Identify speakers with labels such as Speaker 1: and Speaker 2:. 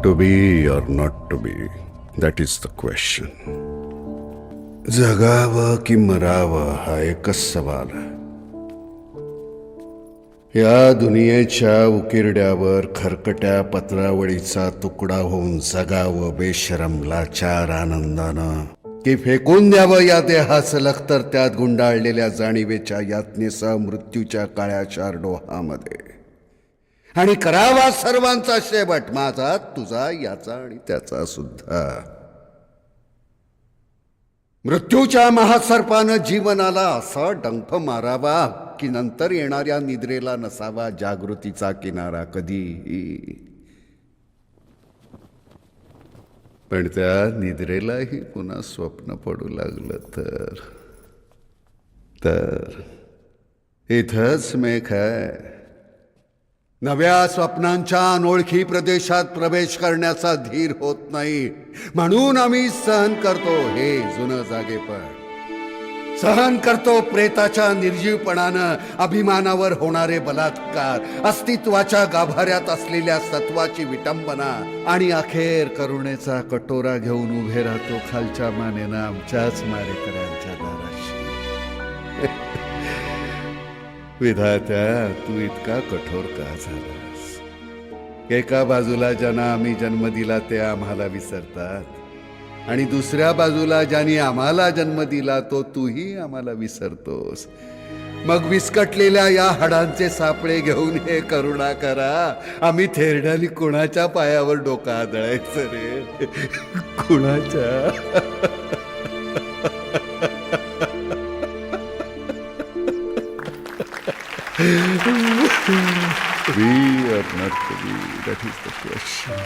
Speaker 1: To be or not to be, that is the question. जगावं की मरावं हा एकच सवाल आहे. या दुनियेच्या उकिरड्यावर खरकट्या पत्रावळीचा तुकडा होऊन जगावं बेशरम लाचार आनंदानं, की फेकून द्यावं या देहाचं लखतर त्यात गुंडाळलेल्या जाणीवेच्या यातनेसह मृत्यूच्या काळ्या चारडोहामध्ये, आणि करावा सर्वांचा शेवट, माझा तुझा याचा आणि त्याचा सुद्धा. मृत्यूच्या महासर्पानं जीवनाला असा डंख मारावा की नंतर येणाऱ्या निद्रेला नसावा जागृतीचा किनारा कधीही. पण त्या निद्रेलाही पुन्हा स्वप्न पडू लागलं तर इथंच मेघ आहे. नव्या स्वप्नांच्या अनोळखी प्रदेशात प्रवेश करण्याचा धीर होत नाही, म्हणून आम्ही सहन करतो हे जुनं जागेपण. सहन करतो प्रेताच्या निर्जीवपणानं अभिमानावर होणारे बलात्कार, अस्तित्वाच्या गाभाऱ्यात असलेल्या सत्वाची विटंबना, आणि अखेर करुणेचा कटोरा घेऊन उभे राहतो खालच्या मानेनं आमच्याच मारेकऱ्यांच्या दाराशी. विधात्या, तू इतका कठोर का झालास? एका बाजूला ज्यांना आम्ही जन्म दिला ते आम्हाला विसरतात, आणि दुसऱ्या बाजूला ज्यांनी आम्हाला जन्म दिला तो तूही आम्हाला विसरतोस. मग विस्कटलेल्या या हाडांचे सापळे घेऊन हे करुणा करा, आम्ही थेरड्यानी कुणाच्या पायावर डोकं आदळायचं रे? कुणाच्या? Be or not to be, that is the question.